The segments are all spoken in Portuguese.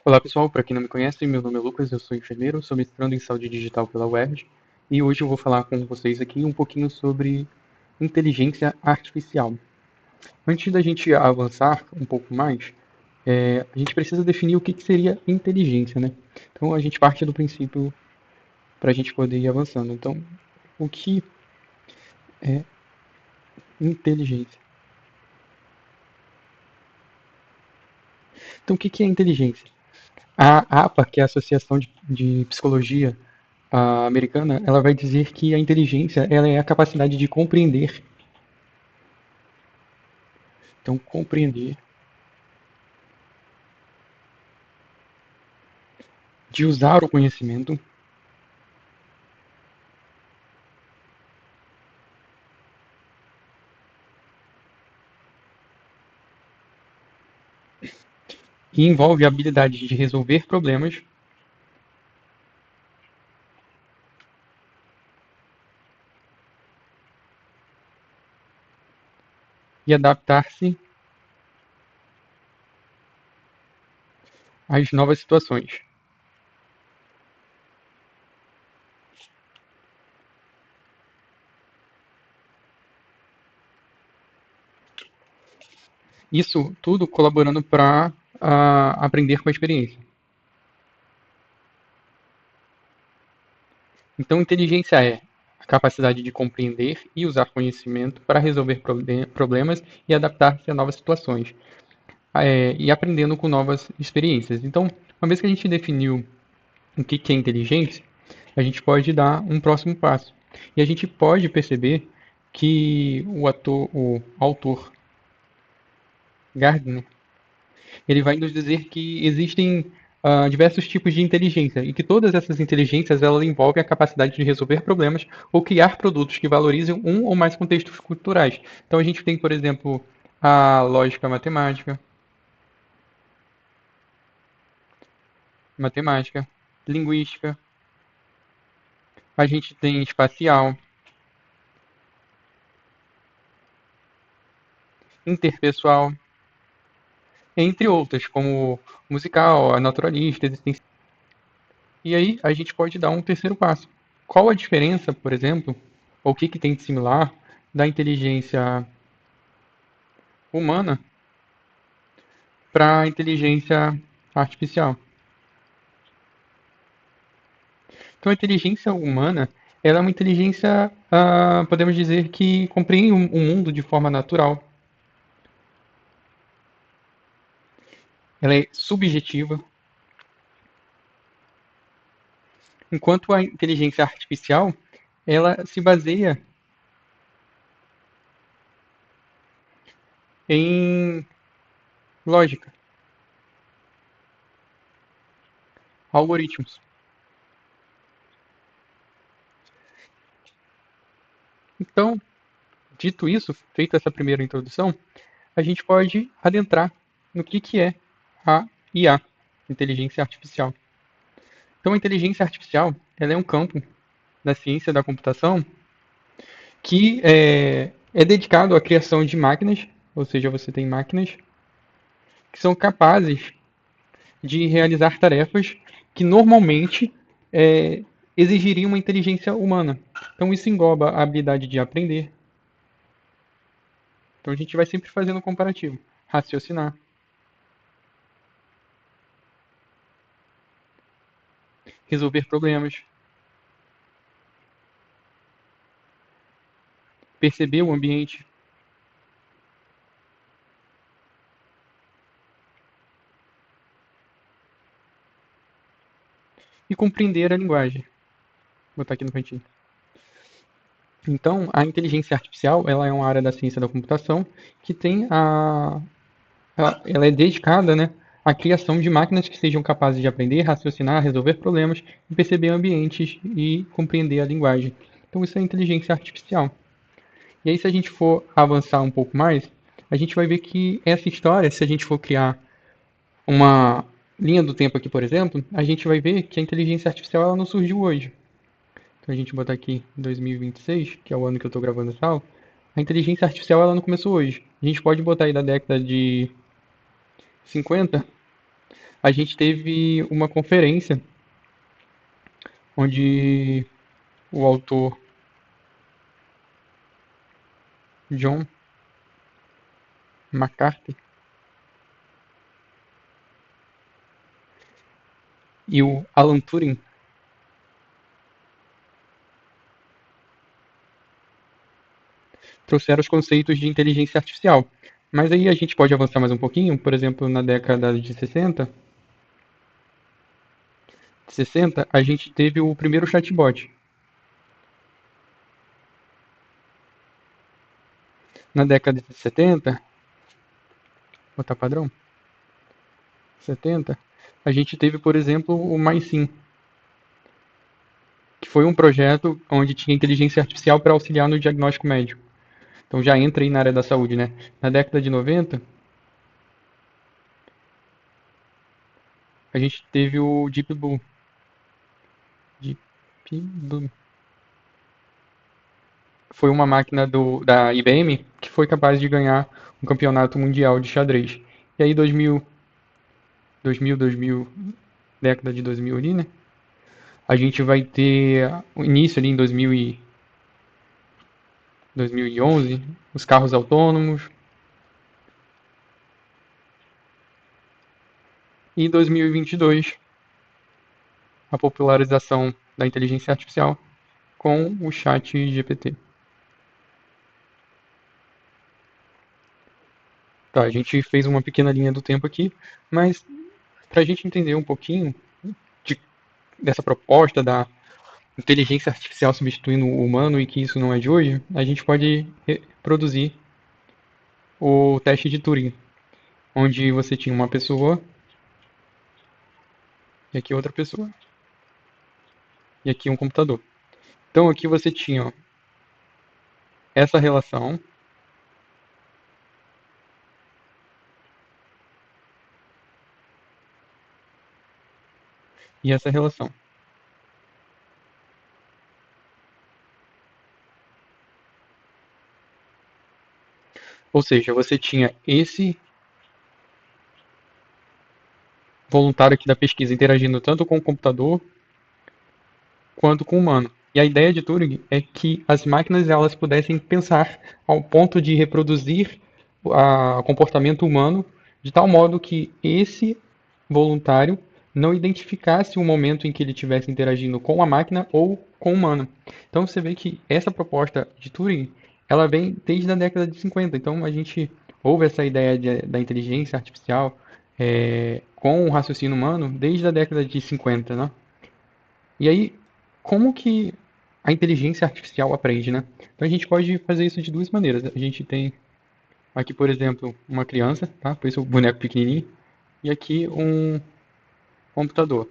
Olá pessoal, para quem não me conhece, meu nome é Lucas, eu sou enfermeiro, sou mestrando em saúde digital pela UERJ e hoje eu vou falar com vocês aqui um pouquinho sobre inteligência artificial. Antes da gente avançar um pouco mais, a gente precisa definir o que seria inteligência, né? Então a gente parte do princípio para a gente poder ir avançando. Então, o que é inteligência? Então, o que é inteligência? A APA, que é a Associação de Psicologia americana, ela vai dizer que a inteligência ela é a capacidade de compreender. Então, compreender, de usar o conhecimento e envolve a habilidade de resolver problemas e adaptar-se às novas situações. Isso tudo colaborando para aprender com a experiência. Então, inteligência é a capacidade de compreender e usar conhecimento para resolver problemas e adaptar-se a novas situações, e aprendendo com novas experiências. Então, uma vez que a gente definiu o que é inteligência, a gente pode dar um próximo passo. E a gente pode perceber que o autor Gardner, ele vai nos dizer que existem diversos tipos de inteligência e que todas essas inteligências elas envolvem a capacidade de resolver problemas ou criar produtos que valorizem um ou mais contextos culturais. Então a gente tem, por exemplo, a lógica matemática, linguística, a gente tem espacial, interpessoal, entre outras, como musical, a naturalista, existencial. E aí a gente pode dar um terceiro passo. Qual a diferença, por exemplo, ou o que tem de similar da inteligência humana para a inteligência artificial? Então a inteligência humana ela é uma inteligência, podemos dizer, que compreende o mundo de forma natural. Ela é subjetiva, enquanto a inteligência artificial ela se baseia em lógica, algoritmos. Então, dito isso, feita essa primeira introdução, a gente pode adentrar no que é a IA, inteligência artificial. Então, a inteligência artificial ela é um campo da ciência da computação que é dedicado à criação de máquinas, ou seja, você tem máquinas que são capazes de realizar tarefas que normalmente é, exigiriam uma inteligência humana. Então, isso engloba a habilidade de aprender. Então, a gente vai sempre fazendo um comparativo. Raciocinar, resolver problemas, perceber o ambiente e compreender a linguagem. Vou botar aqui no cantinho. Então, a inteligência artificial ela é uma área da ciência da computação que tem ela é dedicada, né, à criação de máquinas que sejam capazes de aprender, raciocinar, resolver problemas, perceber ambientes e compreender a linguagem. Então, isso é inteligência artificial. E aí, se a gente for avançar um pouco mais, a gente vai ver que essa história, se a gente for criar uma linha do tempo aqui, por exemplo, a gente vai ver que a inteligência artificial ela não surgiu hoje. Então a gente botar aqui 2026, que é o ano que eu estou gravando essa aula, a inteligência artificial ela não começou hoje. A gente pode botar aí da década de 50 A gente teve uma conferência onde o autor John McCarthy e o Alan Turing trouxeram os conceitos de inteligência artificial. Mas aí a gente pode avançar mais um pouquinho, por exemplo, na década de 60, a gente teve o primeiro chatbot. Na década de 70, botar padrão, 70, a gente teve, por exemplo, o MySim, que foi um projeto onde tinha inteligência artificial para auxiliar no diagnóstico médico. Então já entra aí na área da saúde, né? Na década de 90, a gente teve o Deep Blue. Deep Blue. Foi uma máquina da IBM que foi capaz de ganhar um campeonato mundial de xadrez. E aí 2000, década de 2000 ali, né? A gente vai ter o início ali em 2011, os carros autônomos. E em 2022, a popularização da inteligência artificial com o chat GPT. Tá, a gente fez uma pequena linha do tempo aqui, mas para a gente entender um pouquinho de, dessa proposta da inteligência artificial substituindo o humano e que isso não é de hoje, a gente pode reproduzir o teste de Turing, onde você tinha uma pessoa e aqui outra pessoa e aqui um computador. Então aqui você tinha ó, essa relação e essa relação. Ou seja, você tinha esse voluntário aqui da pesquisa interagindo tanto com o computador quanto com o humano. E a ideia de Turing é que as máquinas elas pudessem pensar ao ponto de reproduzir o comportamento humano de tal modo que esse voluntário não identificasse o momento em que ele estivesse interagindo com a máquina ou com o humano. Então você vê que essa proposta de Turing ela vem desde a década de 50. Então a gente houve essa ideia da inteligência artificial com o raciocínio humano desde a década de 50, né? E aí, como que a inteligência artificial aprende, né? Então a gente pode fazer isso de duas maneiras. A gente tem aqui, por exemplo, uma criança, tá? Por isso o boneco pequenininho, e aqui um computador.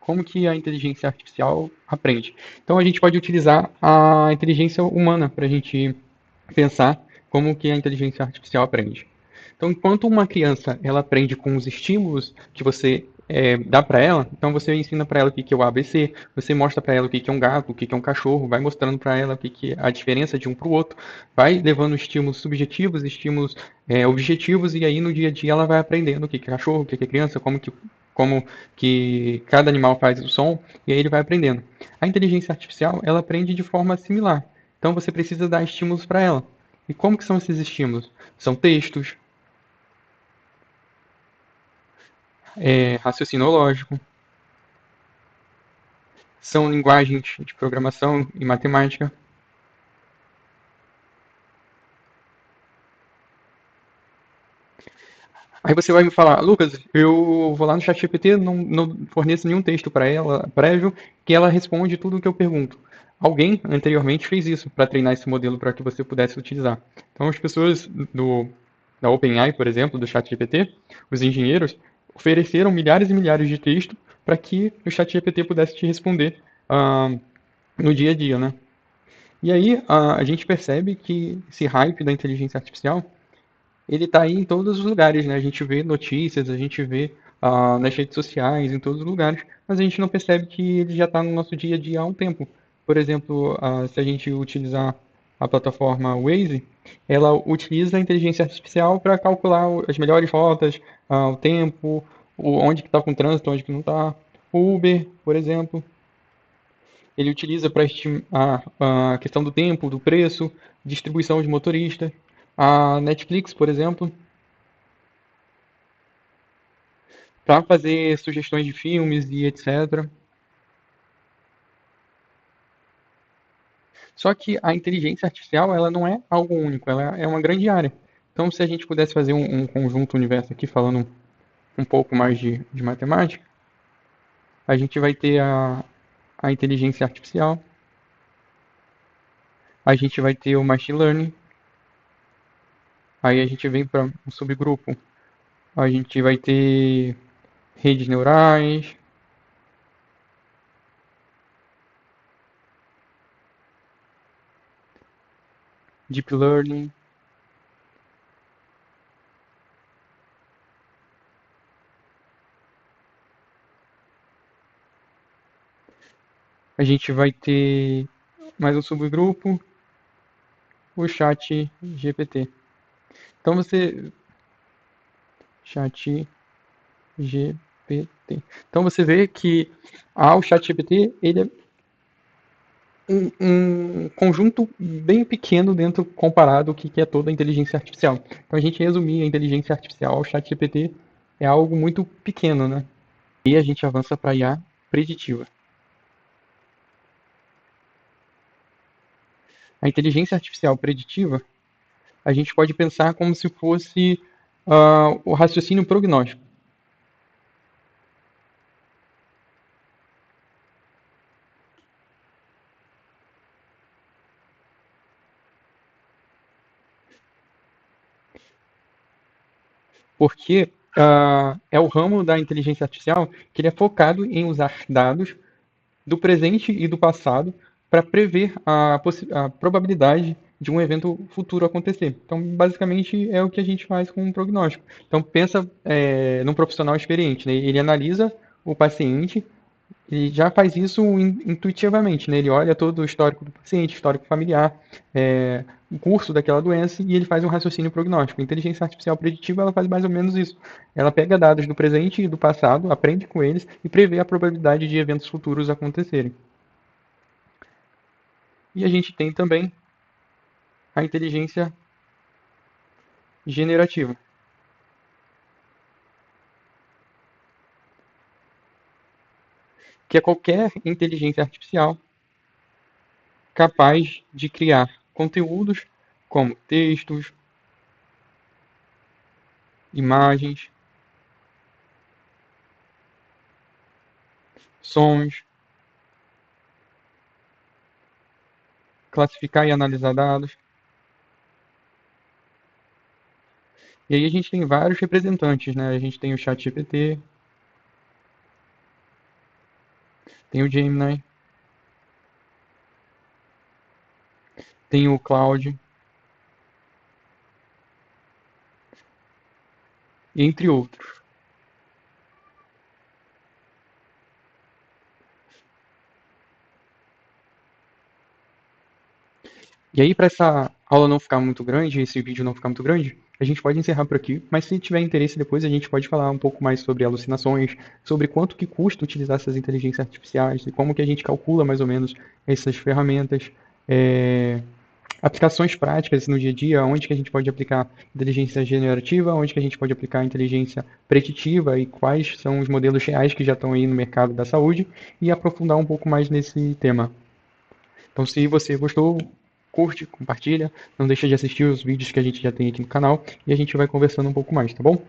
Como que a inteligência artificial aprende? Então a gente pode utilizar a inteligência humana para a gente pensar como que a inteligência artificial aprende. Então, enquanto uma criança ela aprende com os estímulos que você dá para ela, então você ensina para ela o que que é o ABC, você mostra para ela o que que é um gato, o que que é um cachorro, vai mostrando para ela o que que é a diferença de um para o outro, vai levando estímulos subjetivos, estímulos objetivos e aí no dia a dia ela vai aprendendo o que que é cachorro, o que que é criança, como que cada animal faz o som e aí ele vai aprendendo. A inteligência artificial ela aprende de forma similar. Então você precisa dar estímulos para ela. E como que são esses estímulos? São textos, raciocínio lógico, são linguagens de programação e matemática. Aí você vai me falar, Lucas, eu vou lá no ChatGPT, não forneço nenhum texto para ela prévio, que ela responde tudo o que eu pergunto. Alguém anteriormente fez isso para treinar esse modelo para que você pudesse utilizar. Então as pessoas da OpenAI, por exemplo, do ChatGPT, os engenheiros, ofereceram milhares e milhares de textos para que o ChatGPT pudesse te responder no dia a dia, né? E aí a gente percebe que esse hype da inteligência artificial ele está aí em todos os lugares, né? A gente vê notícias, a gente vê nas redes sociais, em todos os lugares, mas a gente não percebe que ele já está no nosso dia a dia há um tempo. Por exemplo, se a gente utilizar a plataforma Waze, ela utiliza a inteligência artificial para calcular as melhores rotas, o tempo, onde que está com trânsito, onde que não está. O Uber, por exemplo, ele utiliza para estimar a questão do tempo, do preço, distribuição de motorista. A Netflix, por exemplo, para fazer sugestões de filmes e etc. Só que a inteligência artificial ela não é algo único, ela é uma grande área. Então, se a gente pudesse fazer um conjunto universo aqui, falando um pouco mais de matemática, a gente vai ter a inteligência artificial, a gente vai ter o machine learning, aí a gente vem para um subgrupo, a gente vai ter redes neurais, deep learning, a gente vai ter mais um subgrupo, o chat GPT. Então você chat GPT. Então você vê que o chat GPT ele é um conjunto bem pequeno dentro comparado ao que é toda a inteligência artificial. Então a gente resumir a inteligência artificial ao chat GPT é algo muito pequeno, né? E a gente avança para a IA preditiva. A inteligência artificial preditiva a gente pode pensar como se fosse o raciocínio prognóstico. Porque é o ramo da inteligência artificial que ele é focado em usar dados do presente e do passado para prever a probabilidade de um evento futuro acontecer. Então, basicamente, é o que a gente faz com um prognóstico. Então, pensa num profissional experiente, né? Ele analisa o paciente e já faz isso intuitivamente, né? Ele olha todo o histórico do paciente, histórico familiar, o curso daquela doença e ele faz um raciocínio prognóstico. A inteligência artificial preditiva ela faz mais ou menos isso. Ela pega dados do presente e do passado, aprende com eles e prevê a probabilidade de eventos futuros acontecerem. E a gente tem também a inteligência generativa, que é qualquer inteligência artificial capaz de criar conteúdos como textos, imagens, sons, classificar e analisar dados. E aí a gente tem vários representantes, né? A gente tem o ChatGPT, tem o Gemini, tem o Claude, entre outros. E aí, para essa aula não ficar muito grande, esse vídeo não ficar muito grande, a gente pode encerrar por aqui, mas se tiver interesse depois, a gente pode falar um pouco mais sobre alucinações, sobre quanto que custa utilizar essas inteligências artificiais e como que a gente calcula mais ou menos essas ferramentas, aplicações práticas no dia a dia, onde que a gente pode aplicar inteligência generativa, onde que a gente pode aplicar inteligência preditiva e quais são os modelos reais que já estão aí no mercado da saúde e aprofundar um pouco mais nesse tema. Então, se você gostou, curte, compartilha, não deixa de assistir os vídeos que a gente já tem aqui no canal e a gente vai conversando um pouco mais, tá bom?